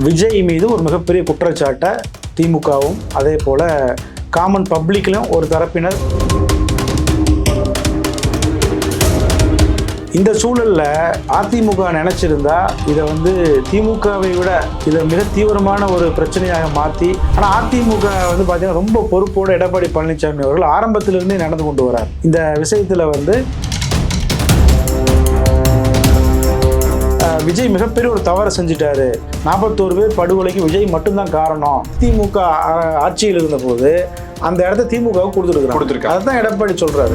விஜய் மீது ஒரு மிகப்பெரிய குற்றச்சாட்டை திமுகவும் அதே போல் காமன் பப்ளிக்லையும் ஒரு தரப்பினர். இந்த சூழலில் அதிமுக நினச்சிருந்தா இதை திமுகவை விட இதை மிக தீவிரமான ஒரு பிரச்சனையாக மாற்றி, ஆனால் அதிமுக பார்த்தீங்கன்னா ரொம்ப பொறுப்போடு எடப்பாடி பழனிசாமி அவர்கள் ஆரம்பத்திலிருந்தே நடந்து கொண்டு வரார். இந்த விஷயத்தில் விஜய் மிகப்பெரிய ஒரு தவறை செஞ்சுட்டாரு. 41 பேர் படுகொலைக்கு விஜய் மட்டும்தான் காரணம். திமுக ஆட்சியில் இருந்த போது அந்த இடத்த திமுகவுக்கு கொடுத்துருக்காங்க. அதுதான் எடப்பாடி சொல்றாரு.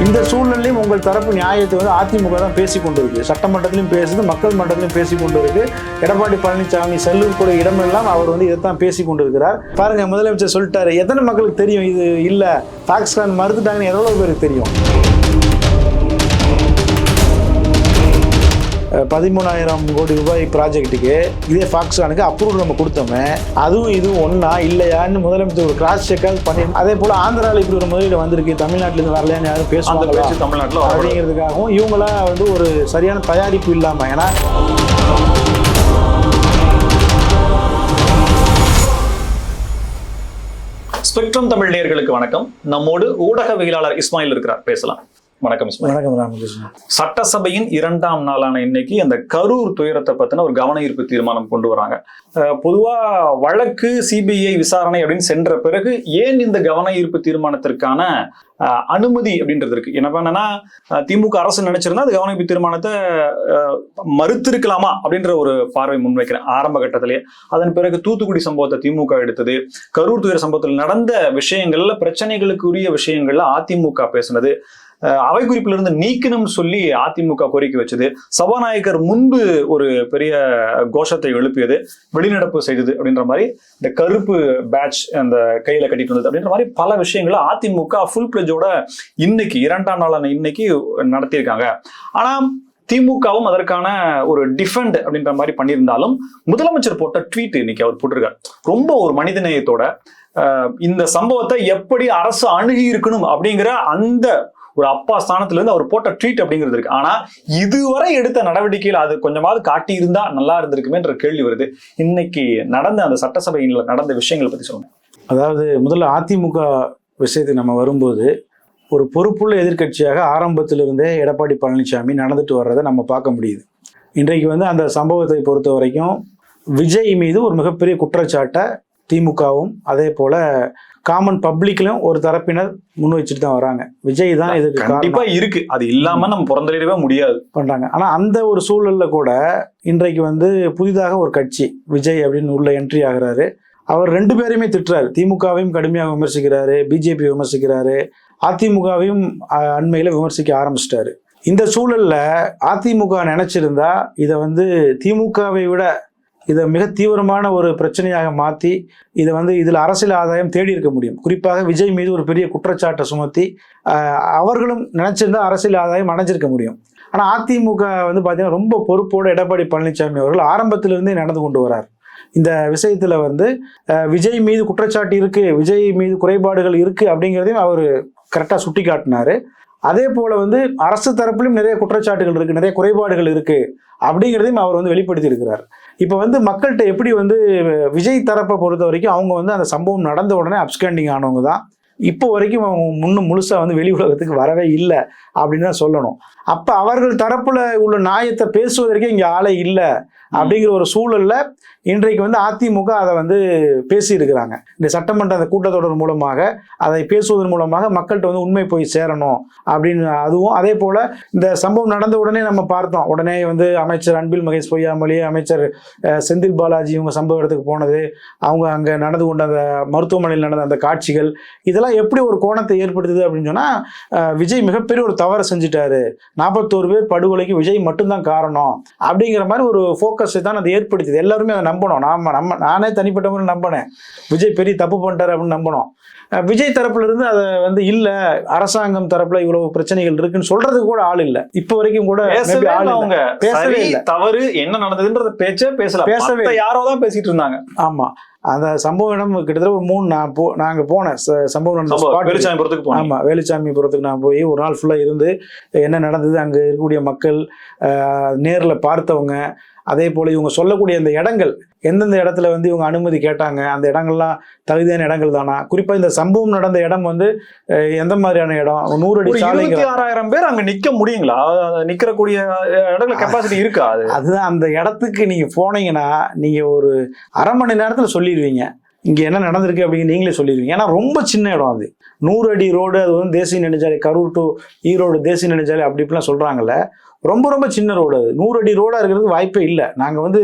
இந்த சூழ்நிலையும் உங்கள் தரப்பு நியாயத்தை அதிமுக தான் பேசி கொண்டு இருக்கு. சட்டமன்றத்திலும் பேசுது, மக்கள் மன்றத்திலும் பேசி கொண்டு இருக்கு. எடப்பாடி பழனிசாமி செல்லக்கூடிய இடமெல்லாம் அவர் இதைத்தான் பேசி கொண்டு இருக்கிறார். பாருங்க, முதலமைச்சர் சொல்லிட்டாரு. எத்தனை மக்களுக்கு தெரியும் இது இல்ல, பாகிஸ்தான் மறுத்துட்டாங்கன்னு எவ்வளவு பேருக்கு தெரியும்? 13,000 கோடி ரூபாய் ப்ராஜெக்ட்டுக்கு இதே ஃபாக்ஸ்கானுக்கு அப்ரூவல் நம்ம கொடுத்தோமே, அதுவும் இதுவும் ஒன்றா இல்லையான்னு முதலமைச்சர் ஒரு கிராஸ் செக்காவது பண்ணி, அதே போல் ஆந்திராவில் இப்படி ஒரு முதலீடு வந்திருக்கு, தமிழ்நாட்டிலேருந்து வரலையான்னு யாரும் பேசுவாங்க தமிழ்நாட்டில் அப்படிங்கிறதுக்காகவும் இவங்களாம் ஒரு சரியான தயாரிப்பு இல்லாமல். ஏன்னா ஸ்பெக்ட்ரம் தமிழ் நேயர்களுக்கு வணக்கம். நம்மோடு ஊடகவியலாளர் இஸ்மாயில் இருக்கிறார், பேசலாம். வணக்கம். வணக்கம் ராமகிருஷ்ணன். சட்டசபையின் 2ஆம் நாளான இன்னைக்கு அந்த கரூர் துயரத்தை பத்தின ஒரு கவன ஈர்ப்பு தீர்மானம் கொண்டு வராங்க. பொதுவா வழக்கு சிபிஐ விசாரணை அப்படின்னு சென்ற பிறகு ஏன் இந்த கவன ஈர்ப்பு தீர்மானத்திற்கான அனுமதி அப்படின்றது இருக்கு. என்னன்னா திமுக அரசு நினைச்சிருந்தா அந்த கவன ஈர்ப்பு தீர்மானத்தை மறுத்திருக்கலாமா அப்படின்ற ஒரு பார்வை முன்வைக்கிறேன் ஆரம்ப கட்டத்திலேயே. அதன் பிறகு தூத்துக்குடி சம்பவத்தை திமுக எடுத்தது, கரூர் துயர சம்பவத்தில் நடந்த விஷயங்கள்ல பிரச்சனைகளுக்கு உரிய விஷயங்கள்ல அதிமுக பேசுனது, அவை குறிப்பிலிருந்து நீக்கணும்னு சொல்லி அதிமுக கோரிக்கை வச்சது, சபாநாயகர் முன்பு ஒரு பெரிய கோஷத்தை எழுப்பியது, வெளிநடப்பு செய்தது அப்படின்ற மாதிரி, இந்த கருப்பு பேட்ச் அந்த கையில கட்டிட்டு வந்தது அப்படின்ற மாதிரி பல விஷயங்களை அதிமுக ஃபுல் பிளெஜோட இன்னைக்கு 2ஆம் நாளான இன்னைக்கு நடத்தியிருக்காங்க. ஆனா திமுகவும் அதற்கான ஒரு டிஃபெண்ட் அப்படின்ற மாதிரி பண்ணியிருந்தாலும் முதலமைச்சர் போட்ட ட்வீட் இன்னைக்கு அவர் போட்டிருக்காரு. ரொம்ப ஒரு மனிதநேயத்தோட இந்த சம்பவத்தை எப்படி அரசு அணுகி இருக்கணும் அப்படிங்கிற அந்த ஒரு அப்பா ஸ்தானத்துல இருந்து அவர் போட்ட ட்வீட் அப்படிங்கிறது இருக்கு. ஆனா இதுவரை எடுத்த நடவடிக்கையில் அது கொஞ்சமாவது காட்டி இருந்தா நல்லா இருந்திருக்குமேன்ற கேள்வி வருது. இன்னைக்கு நடந்த அந்த சட்டசபையில் நடந்த விஷயங்களை பத்தி சொல்லுங்க. அதாவது முதல்ல அதிமுக விஷயத்துக்கு நம்ம வரும்போது ஒரு பொறுப்புள்ள எதிர்க்கட்சியாக ஆரம்பத்திலிருந்தே எடப்பாடி பழனிசாமி நடந்துட்டு வர்றதை நம்ம பார்க்க முடியுது. இன்றைக்கு அந்த சம்பவத்தை பொறுத்த வரைக்கும் விஜய் மீது ஒரு மிகப்பெரிய குற்றச்சாட்டை திமுகவும் அதே போல காமன் பப்ளிக்லையும் ஒரு தரப்பினர் முன் வச்சுட்டு தான் வராங்க. விஜய் தான் இதுக்கு கண்டிப்பா இருக்கு, அது இல்லாம நம்ம பிறந்தறியவே முடியாது பண்றாங்க. ஆனா அந்த ஒரு சூழல்ல கூட இன்றைக்கு புதிதாக ஒரு கட்சி விஜய் அப்படின்னு உள்ள என்ட்ரி ஆகிறாரு. அவர் 2 பேரையுமே திட்டுறாரு. திமுகவையும் கடுமையாக விமர்சிக்கிறாரு, பிஜேபி விமர்சிக்கிறாரு, அதிமுகவையும் அண்மையில விமர்சிக்க ஆரம்பிச்சிட்டாரு. இந்த சூழல்ல அதிமுக நினைச்சிருந்தா இதை திமுகவை விட இதை மிக தீவிரமான ஒரு பிரச்சனையாக மாற்றி இதை இதில் அரசியல் ஆதாயம் தேடி இருக்க முடியும். குறிப்பாக விஜய் மீது ஒரு பெரிய குற்றச்சாட்டை சுமத்தி அவர்களும் நினைச்சிருந்தா அரசியல் ஆதாயம் அடைஞ்சிருக்க முடியும். ஆனால் அதிமுக பார்த்தீங்கன்னா ரொம்ப பொறுப்போடு எடப்பாடி பழனிசாமி அவர்கள் ஆரம்பத்திலிருந்தே நடந்து கொண்டு வரார். இந்த விஷயத்துல விஜய் மீது குற்றச்சாட்டு இருக்கு, விஜய் மீது குறைபாடுகள் இருக்கு அப்படிங்கிறதையும் அவர் கரெக்டாக சுட்டி காட்டினாரு. அதே போல அரசு தரப்பிலும் நிறைய குற்றச்சாட்டுகள் இருக்கு, நிறைய குறைபாடுகள் இருக்கு அப்படிங்கிறதையும் அவர் வெளிப்படுத்தி இருக்கிறார். இப்போ மக்கள்கிட்ட எப்படி விஜய் தரப்பை பொறுத்த வரைக்கும் அவங்க அந்த சம்பவம் நடந்த உடனே அப்ஸ்கேண்டிங் ஆனவங்க தான். இப்போ வரைக்கும் அவங்க முன்னும் முழுசா வெளி உலகத்துக்கு வரவே இல்லை அப்படின்னு தான் சொல்லணும். அப்போ அவர்கள் தரப்புல உள்ள நியாயத்தை பேசுவதற்கே இங்கே ஆளே இல்லை அப்படிங்கிற ஒரு சூழல்ல இன்றைக்கு அதிமுக அதை பேசி இருக்கிறாங்க. இந்த சட்டமன்ற அந்த கூட்டத்தொடர் மூலமாக அதை பேசுவதன் மூலமாக மக்கள்கிட்ட உண்மை போய் சேரணும் அப்படின்னு. அதுவும் அதே போல இந்த சம்பவம் நடந்த உடனே நம்ம பார்த்தோம், உடனே அமைச்சர் அன்பில் மகேஷ் பொய்யாமொழி, அமைச்சர் செந்தில் பாலாஜி இவங்க சம்பவ இடத்துக்கு போனது, அவங்க அங்கே நடந்து கொண்ட அந்த மருத்துவமனையில் நடந்த அந்த காட்சிகள், இதெல்லாம் எப்படி ஒரு கோணத்தை ஏற்படுத்துது அப்படின்னு சொன்னா, விஜய் மிகப்பெரிய ஒரு தவறை செஞ்சுட்டாரு, 41 பேர் படுகொலைக்கு விஜய் மட்டும்தான் காரணம் அப்படிங்கிற மாதிரி ஒரு ஃபோக்கஸை தான் அது ஏற்படுத்துது. எல்லாருமே அதை நம்பணும். நானே தனிப்பட்ட முறை நம்பினேன், விஜய் பெரிய தப்பு பண்ணிட்டாரு அப்படின்னு நம்பணும். விஜய் தரப்புல இருந்து அதை இல்ல அரசாங்கம் தரப்புல இவ்வளவு பிரச்சனைகள் இருக்குன்னு சொல்றதுக்கு கூட ஆள் இல்ல. இப்ப வரைக்கும் கூட பேசவே இல்ல. தவறு என்ன நடந்ததுன்றது பேசவே யாரோ தான் பேசிட்டு இருந்தாங்க. ஆமா, அந்த சம்பவ இடம் கிட்டத்தட்ட ஒரு 3 நாங்க போனேன் சம்பவம் நடந்த ஸ்பாட். வேலுச்சாமிபுரத்துக்கு போனோம். ஆமா, வேலுச்சாமிபுரத்துக்கு நான் போய் ஒரு நாள் ஃபுல்லா இருந்து என்ன நடந்தது, அங்க இருக்கக்கூடிய மக்கள், நேர்ல பார்த்தவங்க, அதே போல இவங்க சொல்லக்கூடிய அந்த இடங்கள், எந்தெந்த இடத்துல வந்து இவங்க அனுமதி கேட்டாங்க, அந்த இடங்கள்லாம் தகுதியான இடங்கள் தானா, குறிப்பா இந்த சம்பவம் நடந்த இடம் வந்து எந்த மாதிரியான இடம், 100 அடி சாலை, 26,000 பேர் அங்க நிக்க முடியுங்களா? நிக்கிறக்கூடிய இடத்துல கெப்பாசிட்டி இருக்கா? அதுதான் அந்த இடத்துக்கு நீங்க போனீங்கன்னா நீங்க ஒரு அரை மணி நேரத்துல சொல்லிடுவீங்க இங்க என்ன நடந்திருக்கு அப்படிங்க, நீங்களே சொல்லிடுவீங்க. ஏன்னா ரொம்ப சின்ன இடம் அது, 100 அடி ரோடு, அது வந்து தேசிய நெடுஞ்சாலை, கரூர் டு ஈரோடு தேசிய நெடுஞ்சாலை அப்படி இப்படிலாம் சொல்றாங்கல்ல, ரொம்ப ரொம்ப சின்ன ரோடு அது. 100 அடி ரோடா இருக்கிறதுக்கு வாய்ப்பே இல்லை. நாங்க வந்து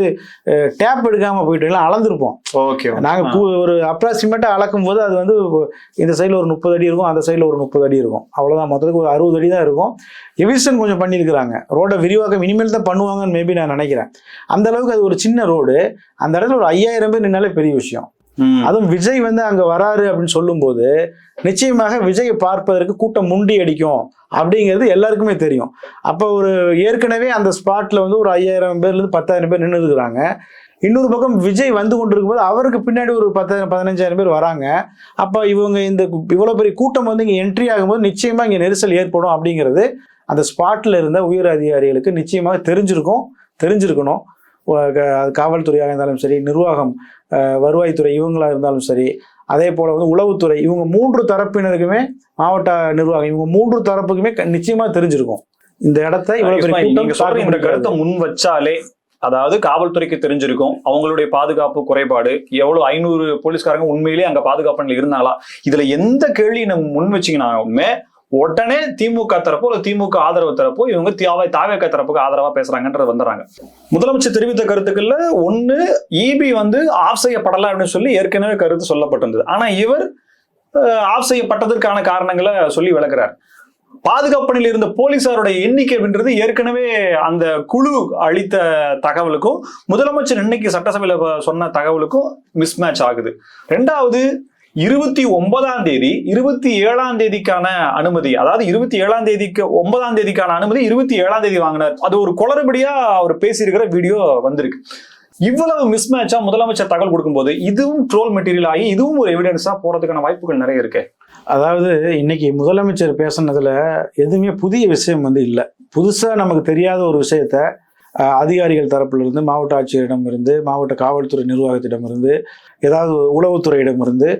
டேப் எடுக்காம போயிட்டு அளந்துருப்போம். நாங்க ஒரு அப்ராக்சிமேட்டா அளக்கும் போது அது வந்து இந்த சைட்ல ஒரு 30 அடி இருக்கும், அந்த சைட்ல ஒரு 30 அடி இருக்கும், அவ்வளவுதான். மொத்தத்துக்கு ஒரு 60 அடி தான் இருக்கும். எவிஷன் கொஞ்சம் பண்ணியிருக்கிறாங்க, ரோட விரிவாக்கம் இனிமேல் தான் பண்ணுவாங்கன்னு மேபி நான் நினைக்கிறேன். அந்த அளவுக்கு அது ஒரு சின்ன ரோடு. அந்த இடத்துல ஒரு 5000 பேர் நின்னாலே பெரிய விஷயம். அதுவும் விஜய் வந்து அங்க வராரு அப்படின்னு சொல்லும் போது நிச்சயமாக விஜயை பார்ப்பதற்கு கூட்டம் முண்டி அடிக்கும் அப்படிங்கிறது எல்லாருக்குமே தெரியும். அப்ப ஒரு ஏற்கனவே அந்த ஸ்பாட்ல வந்து ஒரு 5000 பேர்ல இருந்து 10,000 பேர் நின்று இருக்கிறாங்க. இன்னொரு பக்கம் விஜய் வந்து கொண்டிருக்கும் போது அவருக்கு பின்னாடி ஒரு 10,000 15,000 பேர் வராங்க. அப்ப இவங்க இந்த இவ்வளவு பெரிய கூட்டம் வந்து இங்க என்ட்ரி ஆகும்போது நிச்சயமா இங்க நெரிசல் ஏற்படும் அப்படிங்கிறது அந்த ஸ்பாட்ல இருந்த உயர் அதிகாரிகளுக்கு நிச்சயமாக தெரிஞ்சிருக்கணும். காவல்துறையாக இருந்தாலும் சரி, நிர்வாகம், வருவாய்த்துறை இவங்களா இருந்தாலும் சரி, அதே போல வந்து உளவுத்துறை, இவங்க 3 தரப்பினருக்குமே, மாவட்ட நிர்வாகம், இவங்க 3 தரப்புக்குமே நிச்சயமா தெரிஞ்சிருக்கும் இந்த இடத்தை. இந்த கருத்தை முன் வச்சாலே, அதாவது காவல்துறைக்கு தெரிஞ்சிருக்கும் அவங்களுடைய பாதுகாப்பு குறைபாடு எவ்வளவு, 500 போலீஸ்காரங்க உண்மையிலேயே அங்க பாதுகாப்பு இருந்தாங்களா, இதுல எந்த கேள்வி நம்ம முன் வச்சீங்கன்னா உடனே திமுக தரப்போ இல்ல திமுக ஆதரவு தரப்போ இவங்க தாவேக தரப்புக்கு ஆதரவா பேசுறாங்கன்றது வந்துடுறாங்க. முதலமைச்சர் தெரிவித்த கருத்துக்கள்ல ஒண்ணு, இபி வந்து ஆஃப் செய்யப்படலாம் அப்படின்னு சொல்லி ஏற்கனவே கருத்து சொல்லப்பட்டிருந்தது. ஆனா இவர் ஆஃப் செய்யப்பட்டதற்கான காரணங்களை சொல்லி விளக்குறார். பாதுகாப்பு பணியில் இருந்த போலீசாருடைய எண்ணிக்கை அப்படின்றது ஏற்கனவே அந்த குழு அளித்த தகவலுக்கும் முதலமைச்சர் இன்னைக்கு சட்டசபையில சொன்ன தகவலுக்கும் மிஸ்மேட்ச் ஆகுது. ரெண்டாவது, 29ஆம் தேதி 27ஆம் தேதிக்கான அனுமதி, அதாவது 27ஆம் தேதிக்கு 9ஆம் தேதிக்கான அனுமதி 27ஆம் தேதி வாங்கினார். அது ஒரு குளறுபடியா அவர் பேசியிருக்கிற வீடியோ வந்திருக்கு. இவ்வளவு மிஸ்மேட்சா முதலமைச்சர் தகவல் கொடுக்கும்போது இதுவும் ட்ரோல் மெட்டீரியல் ஆகி இதுவும் ஒரு எவிடன்ஸா போறதுக்கான வாய்ப்புகள் நிறைய இருக்கு. அதாவது இன்னைக்கு முதலமைச்சர் பேசுனதுல எதுவுமே புதிய விஷயம் வந்து இல்லை. புதுசா நமக்கு தெரியாத ஒரு விஷயத்த அதிகாரிகள் தரப்பிலிருந்து, மாவட்ட ஆட்சியரிடமிருந்து, மாவட்ட காவல்துறை நிர்வாகத்திடமிருந்து, ஏதாவது உளவுத்துறையிடமிருந்து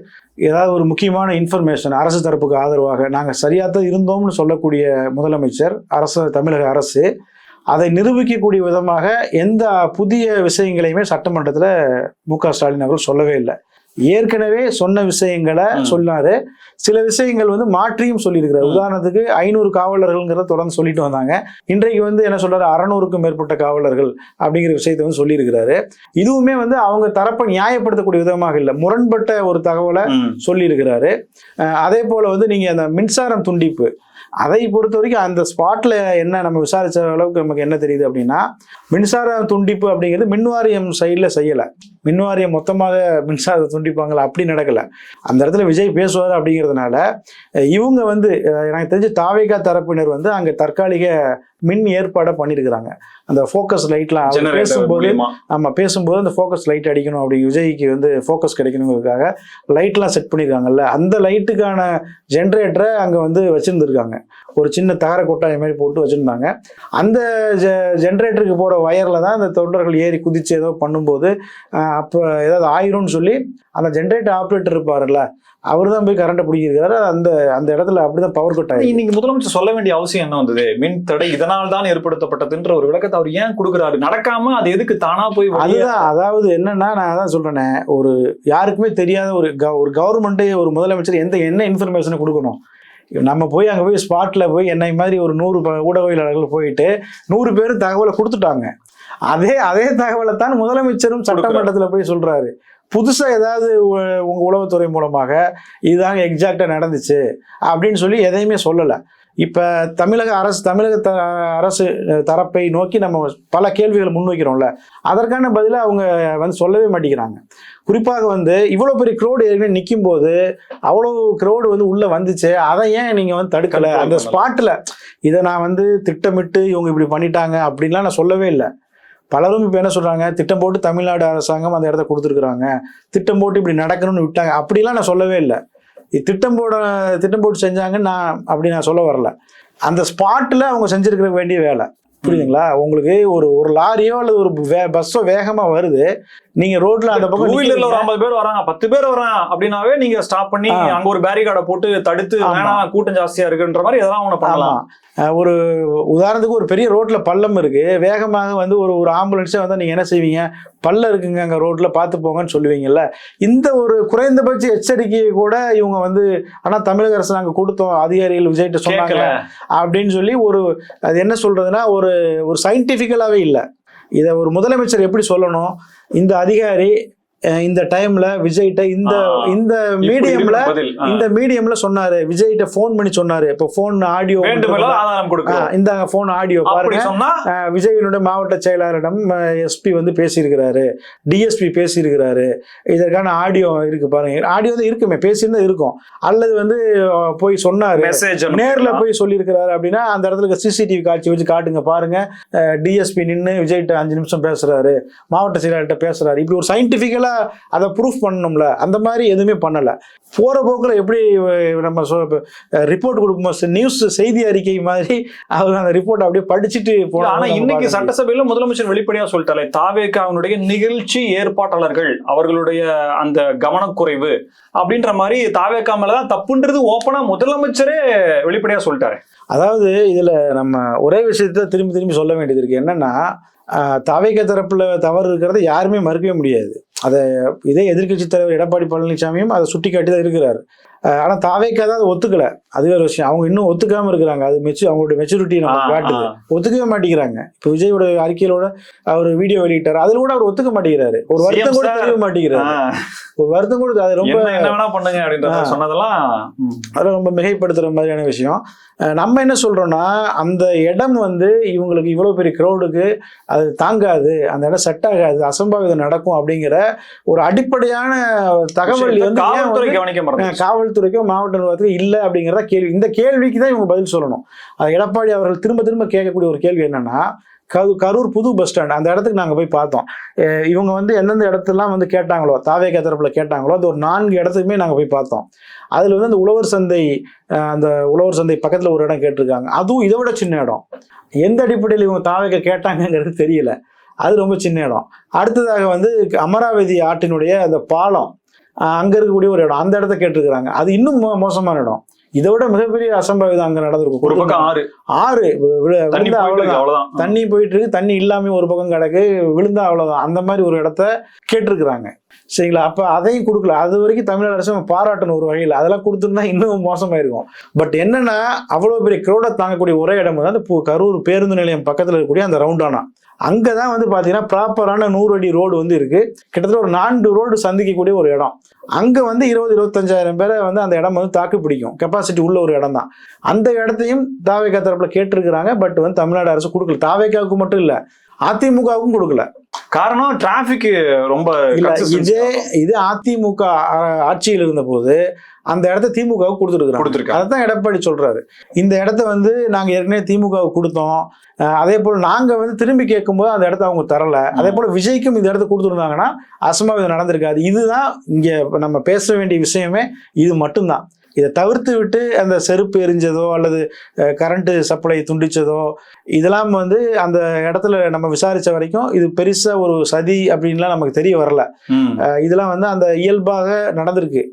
ஏதாவது ஒரு முக்கியமான இன்ஃபர்மேஷன் அரசு தரப்புக்கு ஆதரவாக நாங்கள் சரியாத்தான் இருந்தோம்னு சொல்லக்கூடிய முதலமைச்சர், தமிழக அரசு அதை நிரூபிக்கக்கூடிய விதமாக எந்த புதிய விஷயங்களையுமே சட்டமன்றத்தில் மு.க. ஸ்டாலின் அவர்கள் சொல்லவே இல்லை. ஏற்கனவே சொன்ன விஷயங்களை சொன்னாரு. சில விஷயங்கள் வந்து மாற்றியும் சொல்லியிருக்கிறார். உதாரணத்துக்கு 500 காவலர்கள்ங்கிறத தொடர்ந்து சொல்லிட்டு வந்தாங்க. இன்றைக்கு வந்து என்ன சொல்றாரு, 600க்கும் மேற்பட்ட காவலர்கள் அப்படிங்கிற விஷயத்தை வந்து சொல்லியிருக்கிறாரு. இதுவுமே வந்து அவங்க தரப்பை நியாயப்படுத்தக்கூடிய விதமாக இல்லை, முரண்பட்ட ஒரு தகவலை சொல்லியிருக்கிறாரு. அதே போல வந்து நீங்க அந்த மின்சாரம் துண்டிப்பு, அதை பொறுத்த வரைக்கும் அந்த ஸ்பாட்ல என்ன நம்ம விசாரிச்ச அளவுக்கு நமக்கு என்ன தெரியுது அப்படின்னா, மின்சார துண்டிப்பு அப்படிங்கிறது மின்வாரியம் சைட்ல செய்யல. மின்வாரியம் மொத்தமாக மின்சார துண்டிப்பாங்களா, அப்படி நடக்கல. அந்த இடத்துல விஜய் பேசுவார் அப்படிங்கிறதுனால இவங்க வந்து எனக்கு தெரிஞ்சு தாவேகா தரப்பினர் வந்து அங்க தற்காலிக மின் ஏற்பாடை பண்ணியிருக்கிறாங்க. அந்த ஃபோக்கஸ் லைட்லாம் பேசும்போது அந்த ஃபோக்கஸ் லைட் அடிக்கணும், அப்படி விஜய்க்கு வந்து ஃபோக்கஸ் கிடைக்கணுங்கிறதுக்காக லைட்லாம் செட் பண்ணியிருக்காங்கல்ல, அந்த லைட்டுக்கான ஜென்ரேட்டரை அங்கே வந்து வச்சுருந்துருக்காங்க. ஒரு சின்ன தகர கொட்டாய் மாதிரி போட்டு வச்சுருந்தாங்க. அந்த ஜென்ரேட்டருக்கு போகிற வயரில் தான் அந்த தொண்டர்கள் ஏறி குதிச்சு ஏதோ பண்ணும்போது அப்போ ஏதாவது ஆயிரும்னு சொல்லி அந்த ஜென்ரேட்டர் ஆப்ரேட்டர் இருப்பார்ல, அவர் தான் போய் கரண்ட்டை பிடிக்கிறாரு. அந்த இடத்துல அப்படிதான் பவர் கட் ஆகி. இன்னைக்கு முதலமைச்சர் சொல்ல வேண்டிய அவசியம் என்ன வந்தது? மின் தடை இதனால் தான் ஏற்படுத்தப்பட்டதுன்ற ஒரு விளக்கத்தை அவர் ஏன் கொடுக்குறாரு? நடக்காம அது எதுக்கு தானா போய்? அதுதான், அதாவது என்னன்னா, நான் அதான் சொல்றேனே, ஒரு யாருக்குமே தெரியாத ஒரு கவர்மெண்ட், ஒரு முதலமைச்சர் என்ன இன்ஃபர்மேஷனை கொடுக்கணும். நம்ம போய் அங்கே போய் ஸ்பாட்ல போய் என்னை மாதிரி ஒரு 100 ஊடகவியலாளர்கள் போயிட்டு 100 பேர் தகவலை கொடுத்துட்டாங்க. அதே தகவலை தான் முதலமைச்சரும் சட்டமன்றத்தில் போய் சொல்றாரு. புதுசா ஏதாவது உங்க உளவுத்துறை மூலமாக இதுதாங்க எக்ஸாக்டா நடந்துச்சு அப்படின்னு சொல்லி எதையுமே சொல்லலை. இப்ப தமிழக அரசு தரப்பை நோக்கி நம்ம பல கேள்விகளை முன்வைக்கிறோம்ல, அதற்கான பதில அவங்க வந்து சொல்லவே மாட்டேங்கிறாங்க. குறிப்பாக வந்து இவ்வளவு பெரிய க்ரௌடு ஏற்கனவே நிற்கும் போது அவ்வளவு க்ரௌடு வந்து உள்ள வந்துச்சு, அதை ஏன் நீங்க வந்து தடுக்கல? அந்த ஸ்பாட்ல இதை நான் வந்து திட்டமிட்டு இவங்க இப்படி பண்ணிட்டாங்க அப்படின்லாம் நான் சொல்லவே இல்லை. பலரும் இப்போ என்ன சொல்றாங்க, திட்டம் போட்டு தமிழ்நாடு அரசாங்கம் அந்த இடத்த கொடுத்துருக்குறாங்க, திட்டம் போட்டு இப்படி நடக்கணும்னு விட்டாங்க. அப்படிலாம் நான் சொல்லவே இல்லை. திட்டம் போட்டு செஞ்சாங்கன்னு நான் சொல்ல வரல. அந்த ஸ்பாட்டில் அவங்க செஞ்சிருக்க வேண்டிய வேலை. புரியுதுங்களா உங்களுக்கு? ஒரு லாரியோ அல்லது ஒரு பஸ்ஸோ வேகமா வருது, நீங்க ரோட்ல அந்த பக்கம் டூ வீலர்ல ஒரு 50 பேர் வராங்க, 10 பேர் வராங்க அப்படின்னாவே நீங்க ஸ்டாப் பண்ணி அங்க ஒரு பேரிகார்டை போட்டு தடுத்து, வேணாம் கூட்டம் ஜாஸ்தியா இருக்குன்ற மாதிரி எதாவது ஒண்ணு பண்ணலாம். ஒரு உதாரணத்துக்கு ஒரு பெரிய ரோட்ல பள்ளம் இருக்கு, வேகமாக வந்து ஒரு ஆம்புலன்ஸே வந்து நீங்க என்ன செய்வீங்க, பள்ளம் இருக்குங்க அங்க ரோட்ல பார்த்து போங்கன்னு சொல்லுவீங்கல்ல. இந்த ஒரு குறைந்தபட்ச எச்சரிக்கையை கூட இவங்க வந்து, ஆனா தமிழக அரசு நாங்க கொடுத்தோம், அதிகாரிகள் விஜய்கிட்ட சொன்னாங்க அப்படின்னு சொல்லி அது என்ன சொல்றதுன்னா ஒரு சயின்டிபிக்கலாவே இல்லை. இதை ஒரு முதலமைச்சர் எப்படி சொல்லணும், இந்த அதிகாரி இந்த டைம்ல விஜய்கிட்ட இந்த மீடியம்ல சொன்னாரு, விஜய்கிட்ட போன் பண்ணி சொன்னாரு. இப்போ போன் ஆடியோ இந்த போன் ஆடியோ பாருங்க, விஜயினுடைய மாவட்ட செயலாளரிடம் எஸ்பி வந்து பேசியிருக்கிறாரு, டிஎஸ்பி பேசியிருக்கிறாரு, இதற்கான ஆடியோ இருக்கு பாருங்க. ஆடியோ தான் இருக்குமே, பேசியிருந்தா இருக்கும். அல்லது வந்து போய் சொன்னாரு, நேர்ல போய் சொல்லியிருக்கிறாரு அப்படின்னா அந்த இடத்துல சிசிடிவி காட்சி வச்சு காட்டுங்க பாருங்க, டிஎஸ்பி நின்று விஜய்கிட்ட 5 நிமிஷம் பேசுறாரு, மாவட்ட செயலாளர்கிட்ட பேசுறாரு. இப்படி ஒரு சயின்டிபிக்கலா அதை ப்ரூஃப் பண்ணணும்ல, அந்த மாதிரி எதுவுமே பண்ணல. போற போக்குல எப்படி நம்ம ரிப்போர்ட் கொடுக்கும்போது நியூஸ் செய்தி அறிக்கை மாதிரி அவங்க அந்த ரிப்போர்ட் அப்படியே படிச்சுட்டு போனாங்க. ஆனா இன்னைக்கு சட்டசபையில முதலமைச்சர் வெளிப்படையா சொல்லிட்டாலே, தாவேகாவினுடைய நிகழ்ச்சி ஏற்பாட்டாளர்கள் அவர்களுடைய அந்த கவனக்குறைவு அப்படின்ற மாதிரி தாவேகா மேலதான் தப்புன்றது ஓப்பனா முதலமைச்சரே வெளிப்படையா சொல்லிட்டாரு. அதாவது இதுல நம்ம ஒரே விஷயத்த திரும்பி திரும்பி சொல்ல வேண்டியது இருக்கு. என்னன்னா, தாவேகா தரப்புல தவறு இருக்கிறத யாருமே மறுக்கவே முடியாது. இதே எதிர்கட்சி தலைவர் எடப்பாடி பழனிசாமியும் அதை சுட்டி காட்டி தான் இருக்கிறாரு. ஆனா தாவேகா தான் அதை ஒத்துக்கல, அது வேற விஷயம். அவங்க இன்னும் ஒத்துக்காம இருக்கிறாங்க. அது அவங்களுடைய மெச்சூரிட்டி நம்ம காட்டுது. ஒத்துக்கவே மாட்டேங்கிறாங்க. இப்போ விஜயோட அறிக்கையிலோட அவர் வீடியோ வெளியிட்டாரு, அதுல கூட அவர் ஒத்துக்க மாட்டேங்கிறாரு. ஒரு வருத்தம் கூட தெரிய மாட்டேங்கிறாரு. ஒரு வருத்தம் கூட, அது ரொம்ப என்ன வேணா பண்ணுங்க அப்படின்ற சொன்னதெல்லாம் அதெல்லாம் ரொம்ப மிகைப்படுத்துற மாதிரியான விஷயம். நம்ம என்ன சொல்றோம்னா, அந்த இடம் வந்து இவங்களுக்கு இவ்வளவு பெரிய கிரௌடுக்கு அது தாங்காது, அந்த இடம் செட் ஆகாது, அசம்பாவிதம் நடக்கும் அப்படிங்கிற ஒரு அடிப்படையான தகவல் வந்து காவல்துறைக்கோ மாவட்ட நிர்வாகத்துக்கும் இல்லை அப்படிங்கிறத கேள்வி. இந்த கேள்விக்கு தான் இவங்க பதில் சொல்லணும். எடப்பாடி அவர்கள் திரும்ப திரும்ப கேட்கக்கூடிய ஒரு கேள்வி என்னன்னா, கரூர் புது பஸ் ஸ்டாண்ட் அந்த இடத்துக்கு நாங்கள் போய் பார்த்தோம். இவங்க வந்து எந்தெந்த இடத்துலாம் வந்து கேட்டாங்களோ, தாவேகா தரப்புல கேட்டாங்களோ, அது ஒரு 4 இடத்துக்குமே நாங்கள் போய் பார்த்தோம். அதில் வந்து அந்த உழவர் சந்தை பக்கத்தில் ஒரு இடம் கேட்டிருக்காங்க. அதுவும் இதை விட சின்ன இடம். எந்த அடிப்படையில் இவங்க தாவேகா கேட்டாங்கிறது தெரியல. அது ரொம்ப சின்ன இடம். அடுத்ததாக வந்து அமராவதி ஆற்றினுடைய அந்த பாலம், அங்க இருக்கக்கூடிய ஒரு இடம், அந்த இடத்த கேட்டிருக்கிறாங்க. அது இன்னும் மோசமான இடம். இதை விட மிகப்பெரிய அசம்பாவிதம் அங்க நடந்திருக்கும். ஒரு பக்கம் ஆறு அவ்வளவுதான், தண்ணி போயிட்டு இருக்கு, தண்ணி இல்லாம ஒரு பக்கம் கிடக்கு, விழுந்தா அவ்வளவுதான். அந்த மாதிரி ஒரு இடத்த கேட்டிருக்கிறாங்க. சரிங்களா? அப்ப அதையும் கொடுக்கல. அது வரைக்கும் தமிழக அரசு பாராட்டணும் ஒரு வகையில். அதெல்லாம் கொடுத்துருந்தா இன்னும் மோசமாயிருக்கும். பட் என்னன்னா, அவ்வளவு பெரிய கிரௌட தாங்கக்கூடிய ஒரே இடம் வந்து கரூர் பேருந்து நிலையம் பக்கத்துல இருக்கக்கூடிய அந்த ரவுண்டானா. அங்கதான் வந்து பாத்தீங்கன்னா ப்ராப்பரான 100 அடி ரோடு வந்து இருக்கு. கிட்டத்தட்ட ஒரு 4 ரோடு சந்திக்கக்கூடிய ஒரு இடம். அங்க வந்து 20-25,000 பேரை வந்து அந்த இடம் வந்து தாக்கு பிடிக்கும் கெப்பாசிட்டி உள்ள ஒரு இடம் தான். அந்த இடத்தையும் தாவேகா தரப்புல கேட்டிருக்கிறாங்க. பட் வந்து தமிழ்நாடு அரசு கொடுக்கல. தாவேகாவுக்கு மட்டும் இல்ல, அதிமுகவுக்கும் கொடுக்கல. காரணம் டிராபிக் ரொம்ப இது அதிமுக ஆட்சியில் இருந்த போது அந்த இடத்த திமுகவுக்கு கொடுத்துருக்காங்க. அதான் எடப்பாடி சொல்றாரு, இந்த இடத்த வந்து நாங்க ஏற்கனவே திமுகவுக்கு கொடுத்தோம், அதே போல நாங்க வந்து திரும்பி கேட்கும்போது அந்த இடத்த அவங்க தரல, அதே போல விஜய்க்கும் இந்த இடத்த கொடுத்துருந்தாங்கன்னா அசம்பாவிதம் நடந்திருக்காது. இதுதான் இங்க நம்ம பேச வேண்டிய விஷயமே, இது மட்டும்தான். இதை தவிர்த்து விட்டு அந்த செருப்பு எரிஞ்சதோ அல்லது கரண்ட் சப்ளை துண்டிச்சதோ இதெல்லாம் வந்து அந்த இடத்துல நம்ம விசாரிச்ச வரைக்கும் இது பெருசா ஒரு சதி அப்படின்லாம் நமக்கு தெரிய வரல. இதெல்லாம் வந்து அந்த இயல்பாக நடந்திருக்கு.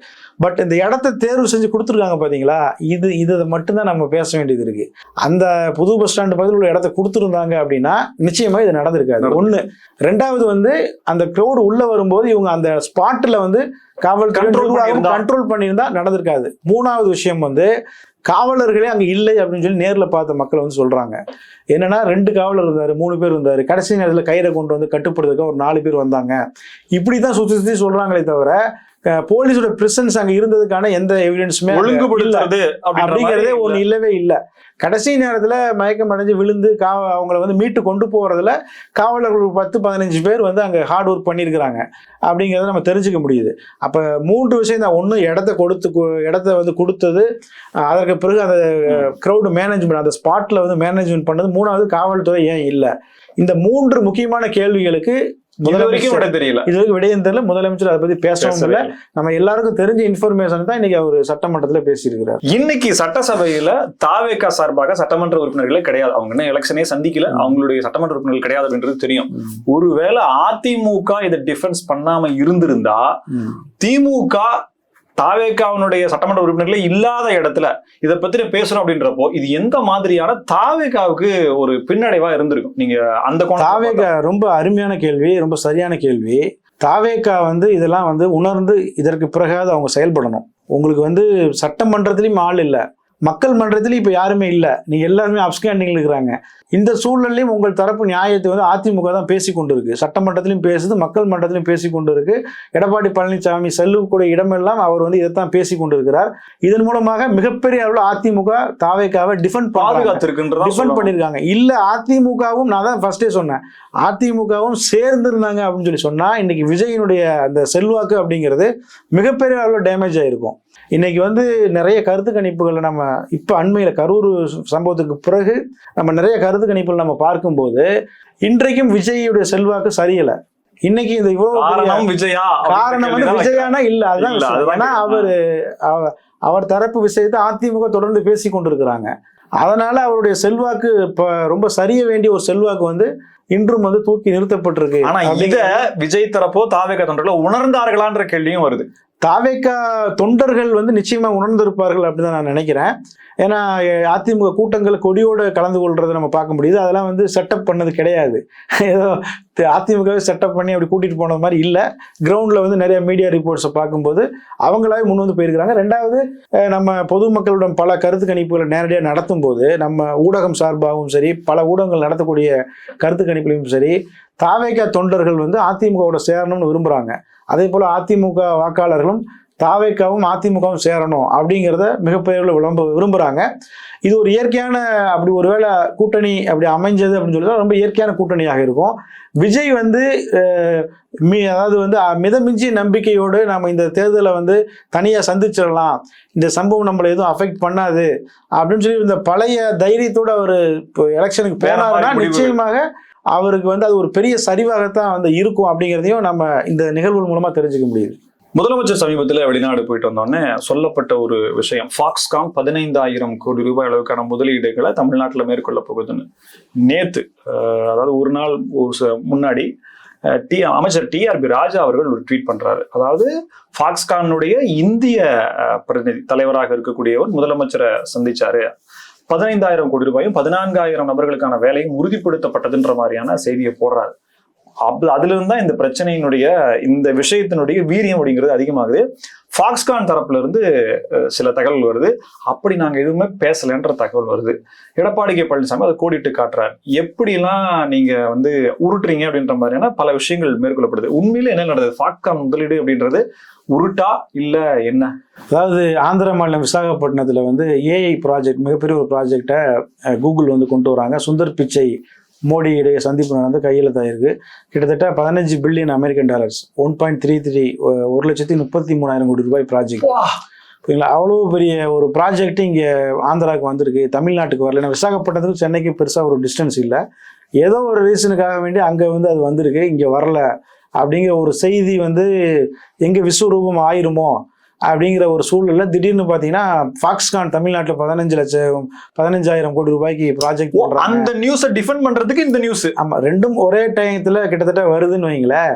பட் இந்த இடத்த தேர்வு செஞ்சு கொடுத்துருக்காங்க பாத்தீங்களா, இது மட்டும்தான் நம்ம பேச வேண்டியது இருக்கு. அந்த புது பஸ் ஸ்டாண்டு பக்கத்தில் உள்ள இடத்த கொடுத்துருந்தாங்க அப்படின்னா நிச்சயமா இது நடந்திருக்காது. ஒண்ணு. ரெண்டாவது வந்து அந்த கிரௌடு உள்ள வரும்போது இவங்க அந்த ஸ்பாட்ல வந்து காவல்துறை கண்ட்ரோல் பண்ணியிருந்தா நடந்திருக்காது. மூணாவது விஷயம் வந்து காவலர்களே அங்க இல்லை அப்படின்னு சொல்லி நேர்ல பார்த்த மக்கள் வந்து சொல்றாங்க. என்னன்னா 2 காவலர் இருந்தாரு, 3 பேர் இருந்தாரு, கடைசி நேரத்துல கயிறை கொண்டு வந்து கட்டுப்படுறதுக்கு ஒரு 4 பேர் வந்தாங்க. இப்படிதான் சுத்தி சுத்தி சொல்றாங்களே தவிர போலீஸோட பிரசன்ஸ் அங்க இருந்ததுக்கான எந்த எவிடன்ஸுமே ஒழுங்குபடுத்துறது அப்படிங்கிறதே ஒண்ணு இல்லவே இல்லை. கடைசி நேரத்துல மயக்கம் அடைஞ்சு விழுந்து அவங்கள வந்து மீட்டு கொண்டு போறதுல காவலர்கள் 10-15 பேர் வந்து அங்க ஹார்ட் ஒர்க் பண்ணியிருக்கிறாங்க அப்படிங்கிறத நம்ம தெரிஞ்சுக்க முடியுது. அப்ப 3 விஷயம் தான். ஒண்ணு, இடத்த வந்து கொடுத்தது, அதற்கு பிறகு அந்த கிரௌட் மேனேஜ்மெண்ட், அந்த ஸ்பாட்ல வந்து மேனேஜ்மெண்ட் பண்ணது, 3வது காவல்துறை ஏன் இல்லை. இந்த 3 முக்கியமான கேள்விகளுக்கு இதுவரைக்கும் விடயம் தெரியல. முதலமைச்சர் அதை பத்தி பேசவும் இல்லை. நம்ம எல்லாருக்கும் தெரிஞ்ச இன்ஃபர்மேஷன் தான் இன்னைக்கு அவர் சட்டமன்றத்துல பேசியிருக்கிறார். இன்னைக்கு சட்டசபையில தாவேகா சார்பாக சட்டமன்ற உறுப்பினர்களே கிடையாது. அவங்க என்ன எலெக்ஷனே சந்திக்கல, அவங்களுடைய சட்டமன்ற உறுப்பினர்கள் கிடையாது அப்படின்றது தெரியும். ஒருவேளை அதிமுக இதை டிஃபென்ஸ் பண்ணாம இருந்திருந்தா திமுக தாவேகாவினுடைய சட்டமன்ற உறுப்பினர்களே இல்லாத இடத்துல இதை பத்தி பேசுறோம் அப்படின்றப்போ இது எந்த மாதிரியான தாவேகாவுக்கு ஒரு பின்னடைவா இருந்திருக்கும்? நீங்க அந்த தாவேகா ரொம்ப அருமையான கேள்வி, ரொம்ப சரியான கேள்வி. தாவேகா வந்து இதெல்லாம் வந்து உணர்ந்து இதற்கு பிறகாவது அவங்க செயல்படணும். உங்களுக்கு வந்து சட்டமன்றத்திலையும் ஆள் இல்லை, மக்கள் மன்றத்திலையும் இப்ப யாருமே இல்லை, நீங்க எல்லாருமே அப்ஸ்கேண்டிங்ல இருக்கிறாங்க. இந்த சூழல்லையும் உங்கள் தரப்பு நியாயத்தை வந்து அதிமுக தான் பேசி கொண்டு இருக்கு. சட்டமன்றத்திலையும் பேசுது, மக்கள் மன்றத்திலையும் பேசி கொண்டு இருக்கு. எடப்பாடி பழனிசாமி செல்லக்கூடிய இடமெல்லாம் அவர் வந்து இதைத்தான் பேசி கொண்டு இருக்கிறார். இதன் மூலமாக மிகப்பெரிய அளவில் அதிமுக தாவேகாவை டிஃபெண்ட் பண்ணிருக்காங்க. இல்ல அதிமுகவும், நான் தான் ஃபர்ஸ்டே சொன்னேன், அதிமுகவும் சேர்ந்து இருந்தாங்க அப்படின்னு சொன்னா இன்னைக்கு விஜயனுடைய அந்த செல்வாக்கு அப்படிங்கிறது மிகப்பெரிய அளவில் டேமேஜ் ஆயிருக்கும். இன்னைக்கு வந்து நிறைய கருத்து கணிப்புகளை நம்ம இப்ப அண்மையில கரூர் சம்பவத்துக்கு பிறகு நம்ம நிறைய கருத்து கணிப்புகள் நம்ம பார்க்கும்போது இன்றைக்கும் விஜயுடைய செல்வாக்கு சரியில்லை. இன்னைக்கு இந்த இவ்வளவு விஜயா காரணம் வந்து விஜயானா இல்ல, அதுதான். ஏன்னா அவர் தரப்பு விஷயத்தை அதிமுக தொடர்ந்து பேசி கொண்டிருக்கிறாங்க. அதனால அவருடைய செல்வாக்கு இப்ப ரொம்ப சரிய வேண்டிய ஒரு செல்வாக்கு வந்து இன்றும் வந்து தூக்கி நிறுத்தப்பட்டிருக்கு. ஆனா இத விஜய் தரப்போ தாவேகா தொண்டர்களோ உணர்ந்தார்களான்ற கேள்வியும் வருது. தாவேகா தொண்டர்கள் வந்து நிச்சயமா உணர்ந்திருப்பார்கள் அப்படின்னு நான் நினைக்கிறேன். ஏன்னா அதிமுக கூட்டங்கள் கொடியோடு கலந்து கொள்றதை நம்ம பார்க்க முடியுது. அதெல்லாம் வந்து செட்டப் பண்ணது கிடையாது. ஏதோ அதிமுகவே செட்டப் பண்ணி அப்படி கூட்டிட்டு போனது மாதிரி இல்லை. கிரவுண்ட்ல வந்து நிறைய மீடியா ரிப்போர்ட்ஸை பார்க்கும்போது அவங்களாவே முன் வந்து போயிருக்கிறாங்க. ரெண்டாவது, நம்ம பொதுமக்களிடம் பல கருத்து கணிப்புகளை நேரடியாக நடத்தும் போது நம்ம ஊடகம் சார்பாகவும் சரி, பல ஊடகங்கள் நடத்தக்கூடிய கருத்து கணிப்புலையும் சரி, தாவேகா தொண்டர்கள் வந்து அதிமுகவோட சேரணும்னு விரும்புறாங்க. அதே போல அதிமுக வாக்காளர்களும் தாவேகாவும் அதிமுகவும் சேரணும் அப்படிங்கிறத மிகப்பெரிய விரும்புறாங்க. இது ஒரு இயற்கையான, அப்படி ஒருவேளை கூட்டணி அப்படி அமைஞ்சது அப்படின்னு சொல்லி ரொம்ப இயற்கையான கூட்டணியாக இருக்கும். விஜய் வந்து அதாவது வந்து மிதமிஞ்சிய நம்பிக்கையோடு நம்ம இந்த தேர்தலை வந்து தனியா சந்திச்சிடலாம், இந்த சம்பவம் நம்மளை எதுவும் அஃபெக்ட் பண்ணாது அப்படின்னு சொல்லி இந்த பழைய தைரியத்தோட அவர் இப்போ எலெக்ஷனுக்கு போனாருன்னா நிச்சயமாக அவருக்கு வந்து அது ஒரு பெரிய சரிவாகத்தான் வந்து இருக்கும் அப்படிங்கிறதையும் நம்ம இந்த நிகழ்வு மூலமா தெரிஞ்சுக்க முடியுது. முதலமைச்சர் சமீபத்தில் வெளிநாடு போயிட்டு வந்தோடனே சொல்லப்பட்ட ஒரு விஷயம், ஃபாக்ஸ்கான் 15,000 கோடி ரூபாய் அளவுக்கான முதலீடுகளை தமிழ்நாட்டில் மேற்கொள்ள போகுதுன்னு. நேத்து, அதாவது ஒரு நாள் முன்னாடி அமைச்சர் டிஆர்பி ராஜா அவர்கள் ஒரு ட்வீட் பண்றாரு. அதாவது ஃபாக்ஸ்கானுடைய இந்திய பிரதிநிதி தலைவராக இருக்கக்கூடியவர் முதலமைச்சரை சந்திச்சாரு, 15,000 கோடி ரூபாயும் 14,000 நபர்களுக்கான வேலையும் உறுதிப்படுத்தப்பட்டதுன்ற மாதிரியான செய்தியை போடுறாரு. அதுல இருந்தா இந்த பிரச்சனையினுடைய, இந்த விஷயத்தினுடைய வீரியம் அப்படிங்கிறது அதிகமாகுது. ஃபாக்ஸ்கான் தரப்புல இருந்து சில தகவல் வருது, அப்படி நாங்க எதுவுமே பேசலன்ற தகவல் வருது. எடப்பாடி கே பழனிசாமி அதை கோடிட்டு காட்டுறாரு. எப்படிலாம் நீங்க வந்து உருட்டுறீங்க அப்படின்ற மாதிரியான பல விஷயங்கள் மேற்கொள்ளப்படுது. உண்மையில என்ன நடந்தது? ஃபாக்ஸ்கான் முதலீடு அப்படின்றது உருட்டா இல்ல என்ன? அதாவது ஆந்திர மாநிலம் விசாகப்பட்டினத்துல வந்து ஏஐ ப்ராஜெக்ட், மிகப்பெரிய ஒரு ப்ராஜெக்டை கூகுள் வந்து கொண்டு வராங்க. சுந்தர் பிச்சை மோடி இடையே சந்திப்பு நடந்து கையெழுத்தாயிருக்கு. கிட்டத்தட்ட 15 பில்லியன் அமெரிக்கன் டாலர்ஸ், 1.33, 1,33,000 கோடி ரூபாய் ப்ராஜெக்ட். சரிங்களா? அவ்வளோ பெரிய ஒரு ப்ராஜெக்ட் இங்கே ஆந்திராவுக்கு வந்திருக்கு, தமிழ்நாட்டுக்கு வரல. ஏன்னா விசாகப்பட்டினத்துக்கு சென்னைக்கு பெருசாக ஒரு டிஸ்டன்ஸ் இல்லை. ஏதோ ஒரு ரீசனுக்காக வேண்டி அங்கே வந்து அது வந்திருக்கு, இங்கே வரல அப்படிங்கிற ஒரு செய்தி வந்து எங்கே விஸ்வரூபம் ஆயிருமோ அப்படிங்கிற ஒரு சூழல்ல திடீர்னு பாத்தீங்கன்னா ஃபாக்ஸ்கான் தமிழ்நாட்டில் 15,000 கோடி ரூபாய்க்கு ப்ராஜெக்ட் பண்றாங்க. அந்த நியூஸை டிஃபெண்ட் பண்றதுக்கு இந்த நியூஸ், ஆமா, ரெண்டும் ஒரே டயத்துல கிட்டத்தட்ட வருதுன்னு வைங்களேன்.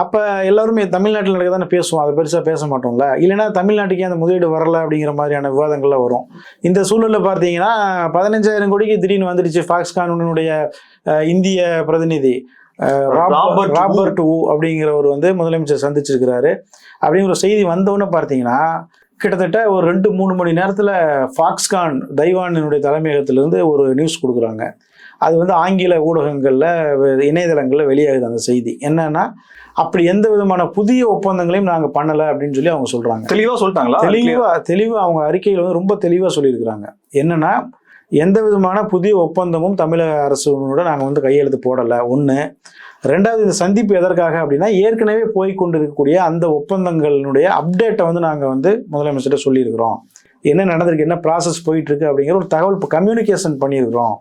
அப்ப எல்லாருமே தமிழ்நாட்டில் நடக்க தானே பேசுவோம், அதை பெருசா பேச மாட்டோம்ல. இல்லைன்னா தமிழ்நாட்டுக்கே அந்த முதலீடு வரல அப்படிங்கிற மாதிரியான விவாதங்கள்லாம் வரும். இந்த சூழல்ல பார்த்தீங்கன்னா 15,000 கோடிக்கு திடீர்னு வந்துடுச்சு. ஃபாக்ஸ்கானுடைய இந்திய பிரதிநிதி ராபர்ட் வு அப்படிங்கிறவர் வந்து முதலமைச்சர் சந்திச்சிருக்கிறாரு அப்படிங்கிற ஒரு செய்தி வந்தோன்னு பார்த்தீங்கன்னா கிட்டத்தட்ட ஒரு 2-3 மணி நேரத்தில் ஃபாக்ஸ்கான் தைவானினுடைய தலைமையகத்திலிருந்து ஒரு நியூஸ் கொடுக்குறாங்க. அது வந்து ஆங்கில ஊடகங்கள்ல இணையதளங்கள்ல வெளியாகுது அந்த செய்தி. என்னன்னா அப்படி எந்த விதமான புதிய ஒப்பந்தங்களையும் நாங்க பண்ணல அப்படின்னு சொல்லி அவங்க சொல்றாங்க. தெளிவா சொல்லிட்டாங்களா? தெளிவா அவங்க அறிக்கையில் வந்து ரொம்ப தெளிவா சொல்லியிருக்கிறாங்க. என்னன்னா எந்த விதமான புதிய ஒப்பந்தமும் தமிழக அரசோட நாங்கள் வந்து கையெழுத்து போடலை. ஒன்று. ரெண்டாவது, இந்த சந்திப்பு எதற்காக அப்படின்னா ஏற்கனவே போய் கொண்டு இருக்கக்கூடிய அந்த ஒப்பந்தங்களுடைய அப்டேட்டை வந்து நாங்கள் வந்து முதலமைச்சர்கிட்ட சொல்லியிருக்கிறோம். என்ன நடந்திருக்கு, என்ன ப்ராசஸ் போயிட்டு இருக்கு அப்படிங்கிற ஒரு தகவல் கம்யூனிகேஷன் பண்ணியிருக்கிறோம்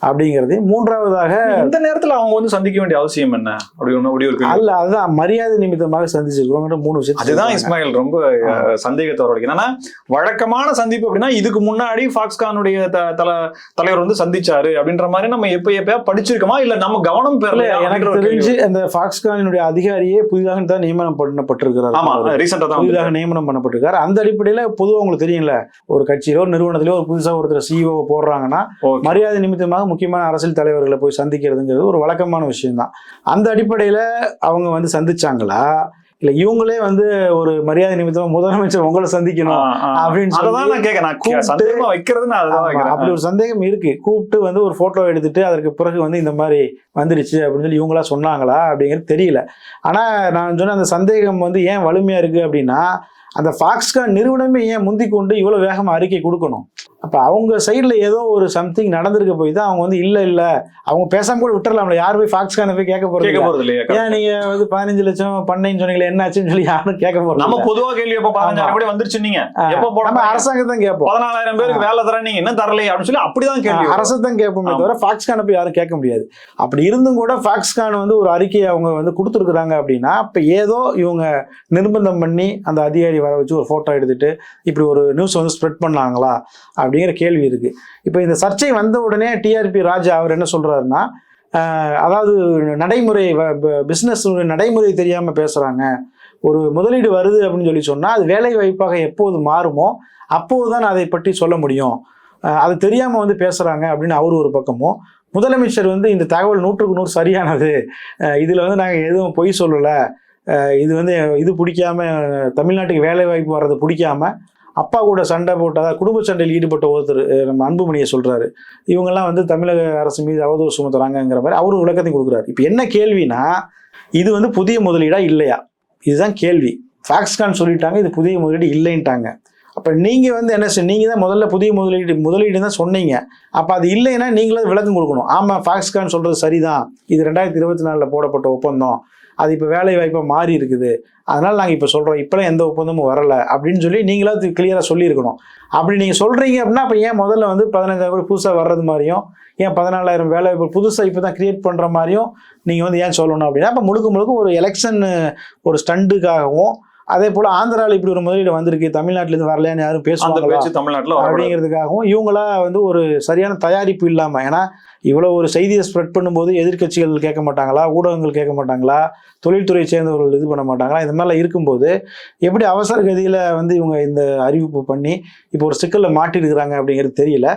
அப்படிங்கிறது. மூன்றாவதாக, இந்த நேரத்தில் அவங்க வந்து சந்திக்க வேண்டிய அவசியம் என்ன அப்படி இருக்கு? அல்ல, அதுதான் மரியாதை நிமித்தமாக சந்திச்சிருக்கிறோம். 3 விஷயம். அதுதான் இஸ்மாயில் ரொம்ப சந்தேகத்தோட. என்னன்னா வழக்கமான சந்திப்பு அப்படின்னா இதுக்கு முன்னாடி ஃபாக்ஸ்கானுடைய தலைவர் வந்து சந்திச்சாரு அப்படின்ற மாதிரி நம்ம எப்ப படிச்சிருக்கோமா, இல்ல நம்ம கவனம் பெறல? எனக்கு தெரிஞ்சு அந்த ஃபாக்ஸ்கானினுடைய அதிகாரியே புதிதாக தான் நியமனம் பண்ணப்பட்டிருக்கிறார். ஆமா, ரீசெண்டா தான் புதிதாக நியமனம் பண்ணப்பட்டிருக்காரு. அந்த அடிப்படையில பொதுவாக உங்களுக்கு தெரியும்ல, ஒரு கட்சியிலோ ஒரு நிறுவனத்திலோ ஒரு புதுசாக ஒருத்தர் CEO போடுறாங்கன்னா மரியாதை நிமித்தமாக முக்கியமான அரசியல் தலைவர்களை போய் சந்திக்கிறதுங்கிறது ஒரு வழக்கமான விஷயம் தான். அந்த அடிப்படையில அவங்க வந்து சந்திச்சாங்களா, இல்ல இவங்களே வந்து ஒரு மரியாதை நிமித்தமா முதலமைச்சர் உங்களை சந்திக்கணும் அப்படின்னு அப்படி ஒரு சந்தேகம் இருக்கு. கூப்பிட்டு வந்து ஒரு போட்டோ எடுத்துட்டு அதற்கு பிறகு வந்து இந்த மாதிரி வந்துருச்சு அப்படின்னு சொல்லி இவங்களா சொன்னாங்களா அப்படிங்கிறது தெரியல. ஆனா நான் சொன்ன அந்த சந்தேகம் வந்து ஏன் வலிமையா இருக்கு அப்படின்னா, அந்த ஃபாக்ஸ்கான் நிறுவனமே ஏன் முந்தி கொண்டு இவ்வளவு வேகமா அறிக்கை கொடுக்கணும்? அப்ப அவங்க சைட்ல ஏதோ ஒரு சம்திங் நடந்திருக்க போய் தான் அவங்க வந்து இல்ல அவங்க பேசாம கூட விட்டுறலாம்ல. யார் போய் ஃபாக்ஸ்கான போய் கேட்க போறது இல்லையா? ஏன் நீங்க வந்து 15 லட்சம் பண்ணேன்னு சொன்னீங்களே, என்ன ஆச்சுன்னு சொல்லி யாரும் கேட்க போறோம். நம்ம பொதுவா கேள்வி எப்ப 15,000 கோடி வந்துருச்சு, நீங்க எப்ப போட அரசாங்கம் தான் கேட்போம். 14,000 பேருக்கு வேலை தர நீங்க என்ன தரலையே அப்படின்னு சொல்லி அப்படிதான் கேள்வி அரசு கேட்போமே தவிர ஃபாக்ஸ்கான போய் யாரும் கேட்க முடியாது. அப்படி இருந்தும் கூட ஃபாக்ஸ்கான் வந்து ஒரு அறிக்கையை அவங்க வந்து கொடுத்துருக்குறாங்க அப்படின்னா, இப்ப ஏதோ இவங்க நிர்பந்தம் பண்ணி அந்த அதிகாரி வர வச்சு ஒரு போட்டோ எடுத்துட்டு இப்படி ஒரு நியூஸ் வந்து ஸ்ப்ரெட் பண்ணாங்களா அப்படிங்கிற கேள்வி இருக்கு. இப்போ இந்த சர்ச்சை வந்த உடனே TRP ராஜா அவர் என்ன சொல்றாருன்னா, அதாவது நடைமுறை பிசினஸ் நடைமுறை தெரியாம பேசுறாங்க. ஒரு முதலீடு வருது அப்படின்னு சொல்லி சொன்னா அது வேலை வாய்ப்பாக எப்போது மாறுமோ அப்போதுதான் அதை பற்றி சொல்ல முடியும். அது தெரியாம வந்து பேசுறாங்க அப்படின்னு அவர் ஒரு பக்கமும், முதலமைச்சர் வந்து இந்த தகவல் 100க்கு 100 சரியானது, இதுல வந்து நாங்க எதுவும் பொய் சொல்லல, இது வந்து இது பிடிக்காம தமிழ்நாட்டுக்கு வேலை வாய்ப்பு வர்றது பிடிக்காம அப்பா கூட சண்டை போட்டதா குடும்ப சண்டையில் ஈடுபட்ட ஒருத்தர் நம்ம அன்புமணியை சொல்றாரு. இவங்கெல்லாம் வந்து தமிழக அரசு மீது அவதூறு சுமத்துறாங்கிற மாதிரி அவரு விளக்கத்தையும் கொடுக்குறாரு. இப்போ என்ன கேள்வினா, இது வந்து புதிய முதலீடா இல்லையா, இதுதான் கேள்வி. ஃபாக்ஸ்கான் சொல்லிட்டாங்க இது புதிய முதலீடு இல்லைன்ட்டாங்க. அப்போ நீங்க வந்து என்ன நீங்க தான் முதல்ல புதிய முதலீடு தான் சொன்னீங்க. அப்போ அது இல்லைன்னா நீங்களும் விளக்கம் கொடுக்கணும். ஆமா, ஃபாக்ஸ்கான் சொல்றது சரிதான், இது 2024 போடப்பட்ட ஒப்பந்தம், அது இப்போ வேலை வாய்ப்பாக மாறி இருக்குது, அதனால நாங்கள் இப்போ சொல்கிறோம், இப்போலாம் எந்த ஒப்பந்தமும் வரலை அப்படின்னு சொல்லி நீங்களாவது கிளியராக சொல்லியிருக்கணும். அப்படி நீங்கள் சொல்கிறீங்க அப்படின்னா அப்போ ஏன் முதல்ல வந்து 15,000 கோடி புதுசாக வர்றது மாதிரியும், ஏன் 14,000 வேலை வாய்ப்பு புதுசாக இப்போ தான் கிரியேட் பண்ணுற மாதிரியும் நீங்கள் வந்து ஏன் சொல்லணும் அப்படின்னா, அப்போ முழுக்க ஒரு எலெக்ஷன் ஒரு ஸ்டண்டுக்காகவும், அதே போல ஆந்திராவில் இப்படி ஒரு முதலீடு வந்திருக்கு, தமிழ்நாட்டிலேருந்து வரலையான்னு யாரும் பேசுவாங்க தமிழ்நாட்டில் அப்படிங்கிறதுக்காகவும் இவங்களா வந்து ஒரு சரியான தயாரிப்பு இல்லாமல், ஏன்னா இவ்வளோ ஒரு செய்தியை ஸ்ப்ரெட் பண்ணும்போது எதிர்கட்சிகள் கேட்க மாட்டாங்களா, ஊடகங்கள் கேட்க மாட்டாங்களா, தொழில்துறை சேர்ந்தவர்கள் இது பண்ண மாட்டாங்களா, இந்த மாதிரிலாம் இருக்கும்போது எப்படி அவசர கதியில் வந்து இவங்க இந்த அறிவிப்பு பண்ணி இப்போ ஒரு சிக்கலில் மாட்டிருக்கிறாங்க அப்படிங்கிறது தெரியல.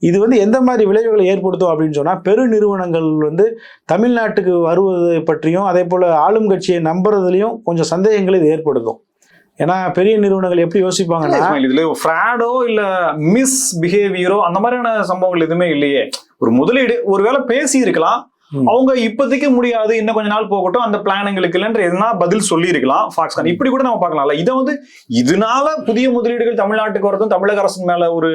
இது வந்து எந்த மாதிரி விளைவுகளை ஏற்படுத்தும் அப்படின்னு சொன்னால், பெரு நிறுவனங்கள் வந்து தமிழ்நாட்டுக்கு வருவது பற்றியும் அதே போல் ஆளும் கட்சியை நம்புறதுலையும் கொஞ்சம் சந்தேகங்களை இது ஏற்படுத்தும். ஏன்னா பெரிய நிறுவனங்கள் எப்படி யோசிப்பாங்கன்னா, இதுல ஃப்ராடோ இல்ல மிஸ் பிஹேவியரோ அந்த மாதிரியான சம்பவங்கள் எதுவுமே இல்லையே. ஒரு முதலீடு ஒருவேளை பேசி இருக்கலாம், அவங்க இப்போதைக்கு முடியாது, இன்னும் கொஞ்ச நாள் போகட்டும், அந்த பிளான் எங்களுக்கு இல்லைன்ற எதுனா பதில் சொல்லி இருக்கலாம் ஃபாக்ஸ்கான். இப்படி கூட நம்ம பார்க்கலாம்ல. இதை வந்து இதனால புதிய முதலீடுகள் தமிழ்நாட்டுக்கு வரதும் தமிழக அரசின் மேல ஒரு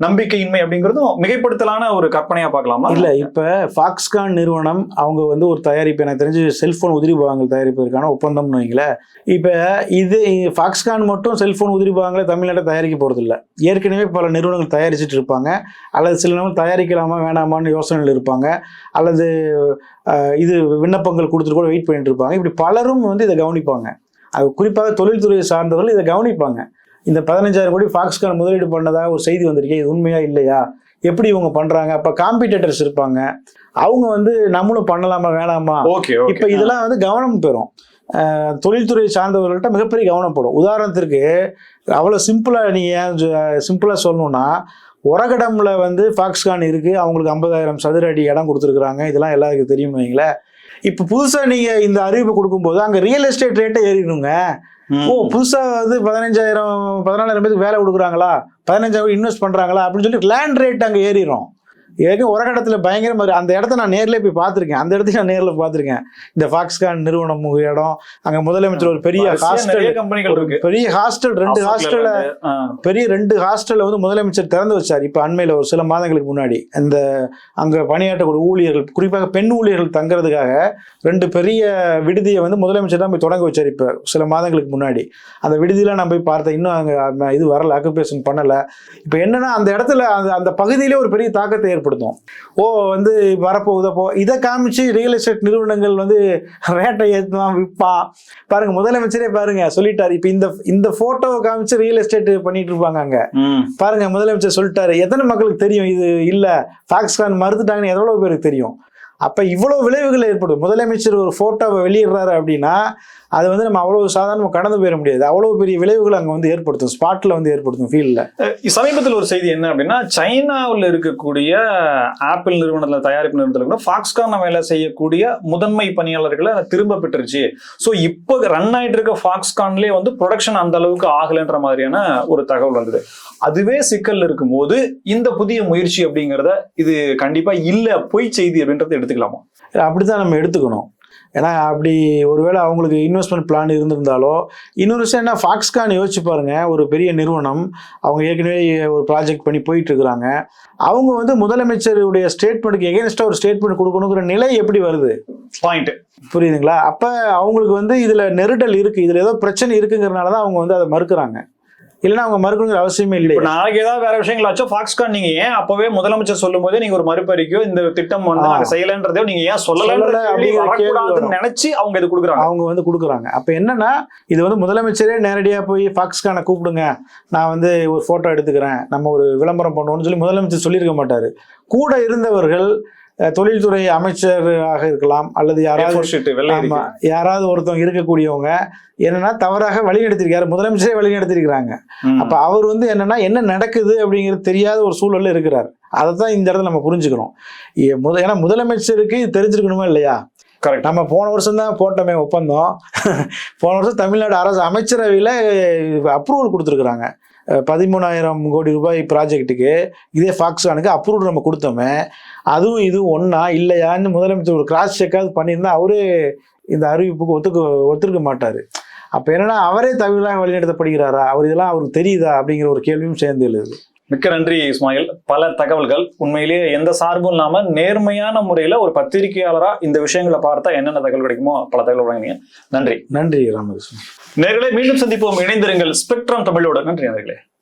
நம்பிக்கையின்மை அப்படிங்கிறதும் மிகைப்படுத்தலான ஒரு கற்பனையா பார்க்கலாமா? இல்ல, இப்ப ஃபாக்ஸ்கான் நிறுவனம் அவங்க வந்து ஒரு தயாரிப்பு, எனக்கு தெரிஞ்சு செல்போன் உதிரி பாகங்கள் தயாரிப்பதற்கான ஒப்பந்தம்னு வைங்களேன். இப்ப இது ஃபாக்ஸ்கான் மட்டும் செல்போன் உதிரி பாகங்களை தமிழ்நாட்டை தயாரிக்க போறது இல்லை. ஏற்கனவே பல நிறுவனங்கள் தயாரிச்சுட்டு இருப்பாங்க, அல்லது சில நேரம் தயாரிக்கலாமா வேணாமான்னு யோசனைகள் இருப்பாங்க, அல்லது இது விண்ணப்பங்கள் கொடுத்துட்டு கூட வெயிட் பண்ணிட்டு இருப்பாங்க. இப்படி பலரும் வந்து இதை கவனிப்பாங்க. அது குறிப்பாக தொழில்துறையை சார்ந்தவர்கள் இதை கவனிப்பாங்க. இந்த 15,000 கோடி ஃபாக்ஸ்கான் முதலீடு பண்ணதாக ஒரு செய்தி வந்திருக்கே, இது உண்மையா இல்லையா, எப்படி இவங்க பண்றாங்க, அப்ப காம்படிட்டர்ஸ் இருப்பாங்க, அவங்க வந்து நம்மளும் பண்ணலாமா வேணாமா, இப்ப இதெல்லாம் வந்து கவனம் பெறும். தொழில்துறை சார்ந்தவர்கள்ட்ட மிகப்பெரிய கவனப்படும். உதாரணத்திற்கு அவ்வளவு சிம்பிளா சொல்லணும்னா, உரகடம்ல வந்து ஃபாக்ஸ்கான் இருக்கு, அவங்களுக்கு 50,000 சதுர அடி இடம் கொடுத்துருக்காங்க, இதெல்லாம் எல்லாருக்கும் தெரியும்னு வைங்களேன். இப்ப புதுசா நீங்க இந்த அறிவிப்பு கொடுக்கும்போது அங்க ரியல் எஸ்டேட் ரேட்டை ஏறிடுங்க. புதுசா வந்து 14,000 பேருக்கு வேலை கொடுக்குறாங்களா, 15,000 இன்வெஸ்ட் பண்றாங்களா அப்படின்னு சொல்லி லேண்ட் ரேட் அங்க ஏறிடும். ஏற்கனவே ஒரு இடத்துல பயங்கரமா அந்த இடத்த நான் நேர்ல போய் பார்த்திருக்கேன். அந்த இடத்தையும் நான் நேர்ல பார்த்திருக்கேன். இந்த ஃபாக்ஸ்கான் நிறுவனம் இடம், அங்க முதலமைச்சர் ஒரு பெரிய ஹாஸ்டல், பெரிய ஹாஸ்டல், 2 ஹாஸ்டல்ல பெரிய 2 ஹாஸ்டல்ல வந்து முதலமைச்சர் திறந்து வச்சார். இப்ப அண்மையில ஒரு சில மாதங்களுக்கு முன்னாடி அந்த அங்க பணியாற்றக்கூடிய ஊழியர்கள், குறிப்பாக பெண் ஊழியர்கள் தங்குறதுக்காக 2 பெரிய விடுதியை வந்து முதலமைச்சர் தான் போய் தொடங்க வச்சார். இப்ப சில மாதங்களுக்கு முன்னாடி அந்த விடுதியெல்லாம் நான் போய் பார்த்தேன். இன்னும் அங்க இது வரல, ஆக்குபேஷன் பண்ணல. இப்ப என்னன்னா அந்த இடத்துல அந்த பகுதியிலே ஒரு பெரிய தாக்கத்தை ஏற்படுத்தும். வந்து வரப்போகுதப்போ இதை காமிச்சு ரியல் எஸ்டேட் நிறுவனங்கள் வந்து ரேட்டை ஏற்றுவான், விற்பான். பாருங்க முதலமைச்சரே பாருங்க சொல்லிட்டாரு. இப்ப இந்த போட்டோவை காமிச்சு ரியல் எஸ்டேட் பண்ணிட்டு இருப்பாங்க அங்க. பாருங்க முதலமைச்சர் சொல்லிட்டாரு. எத்தனை மக்களுக்கு தெரியும் இது இல்ல ஃபாக்ஸ்கான் மறுத்துட்டாங்கன்னு எவ்வளவு பேருக்கு தெரியும்? அப்ப இவ்வளவு விளைவுகள் ஏற்படும். முதலமைச்சர் ஒரு போட்டோவை வெளியிடுறாரு அப்படின்னா அது வந்து நம்ம அவ்வளவு சாதாரணமா கடந்து போயிட முடியாது. அவ்வளவு பெரிய விளைவுகள் அங்க வந்து ஏற்படுத்தும், ஸ்பாட்ல வந்து ஏற்படுத்தும், ஃபீல்ட்ல. சமீபத்தில் ஒரு செய்தி என்ன அப்படின்னா, சைனாவில் இருக்கக்கூடிய ஆப்பிள் நிறுவனத்துல தயாரிப்பு நிறுவனத்துல ஃபாக்ஸ்கான் வேலை செய்யக்கூடிய முதன்மை பணியாளர்களை திரும்ப பெற்றுருச்சு. ஸோ இப்போ ரன் ஆயிட்டு இருக்க ஃபாக்ஸ்கான்லேயே வந்து ப்ரொடக்ஷன் அந்த அளவுக்கு ஆகலைன்ற மாதிரியான ஒரு தகவல் வந்தது. அதுவே சிக்கல் இருக்கும்போது இந்த புதிய முயற்சி அப்படிங்கிறத இது கண்டிப்பா இல்ல பொய் செய்தி அப்படின்றத எடுத்துக்கலாமா? அப்படித்தான் நம்ம எடுத்துக்கணும். ஏன்னா அப்படி ஒருவேளை அவங்களுக்கு இன்வெஸ்ட்மெண்ட் பிளான் இருந்திருந்தாலோ. இன்னொரு விஷயம் என்ன, ஃபாக்ஸ்கான் யோசிச்சு பாருங்க, ஒரு பெரிய நிறுவனம், அவங்க ஏற்கனவே ஒரு ப்ராஜெக்ட் பண்ணி போயிட்டு இருக்கிறாங்க. அவங்க வந்து முதலமைச்சருடைய ஸ்டேட்மெண்ட்டுக்கு எகென்ஸ்டா ஒரு ஸ்டேட்மெண்ட் கொடுக்கணுங்கிற நிலை எப்படி வருது? பாயிண்ட் புரியுதுங்களா? அப்ப அவங்களுக்கு வந்து இதுல நெருடல் இருக்கு, இதுல ஏதோ பிரச்சனை இருக்குங்கிறதுனாலதான் அவங்க வந்து அதை மறுக்கிறாங்க. இல்லைன்னா அவங்க மறுக்கணுங்கிற அவசியமே இல்லை. நாளைக்கு ஏதாவது வேற விஷயங்கள் ஆச்சோ ஃபாக்ஸ்கான் நீங்க ஏன் அப்பவே முதலமைச்சர் சொல்லும் போதே நீங்க ஒரு மறுபறிக்கையோ இந்த திட்டம் வந்து நாங்க செய்யலன்றதோ நீங்க ஏன் சொல்லலன்னு நினைச்சு அவங்க இது கொடுக்குறாங்க. அவங்க வந்து கொடுக்குறாங்க. அப்ப என்னன்னா இது வந்து முதலமைச்சரே நேரடியா போய் ஃபாக்ஸ்கானை கூப்பிடுங்க, நான் வந்து ஒரு போட்டோ எடுத்துக்கிறேன், நம்ம ஒரு விளம்பரம் பண்ணுவோம்னு சொல்லி முதலமைச்சர் சொல்லியிருக்க மாட்டாரு. கூட இருந்தவர்கள் தொழில்துறை அமைச்சராக இருக்கலாம், அல்லது யாராவது ஒருத்தவங்க இருக்கக்கூடியவங்க என்னன்னா தவறாக வழிநடத்திருக்காரு, முதலமைச்சரே வழிநடத்திருக்கிறாங்க. அப்ப அவர் வந்து என்னன்னா என்ன நடக்குது அப்படிங்கிறது தெரியாத ஒரு சூழல்ல இருக்கிறார். அதைத்தான் இந்த இடத்துல நம்ம புரிஞ்சுக்கணும். ஏன்னா முதலமைச்சருக்கு இது தெரிஞ்சிருக்கணுமா இல்லையா? நம்ம போன வருஷம் தான் போட்டோமே ஒப்பந்தம். போன வருஷம் தமிழ்நாடு அரசு அமைச்சரவையில அப்ரூவல் கொடுத்துருக்குறாங்க. 13,000 கோடி ரூபாய் ப்ராஜெக்ட்டுக்கு இதே ஃபாக்ஸ்கானுக்கு அப்ரூவல் நம்ம கொடுத்தோமே, அதுவும் இதுவும் ஒன்னா இல்லையான்னு முதலமைச்சர் ஒரு கிராஸ் செக்காவது பண்ணியிருந்தா அவரு இந்த அறிவிப்புக்கு ஒத்துருக்க மாட்டாரு. அப்ப என்னன்னா அவரே தவிராக வழிநடத்தப்படுகிறாரா, அவர் இதெல்லாம் அவருக்கு தெரியுதா அப்படிங்கிற ஒரு கேள்வியும் சேர்ந்து எழுது. மிக்க நன்றி இஸ்மாயில். பல தகவல்கள், உண்மையிலேயே எந்த சார்பும் இல்லாம நேர்மையான முறையில ஒரு பத்திரிகையாளரா இந்த விஷயங்களை பார்த்தா என்னென்ன தகவல் கிடைக்குமோ பல தகவல் வழங்கினீங்க. நன்றி. நன்றி ராமகிருஷ்ணன். நேயர்களே, மீண்டும் சந்திப்போம். இணைந்திருங்கள் ஸ்பெக்ட்ரம் தமிழோட. நன்றி நேயர்களே.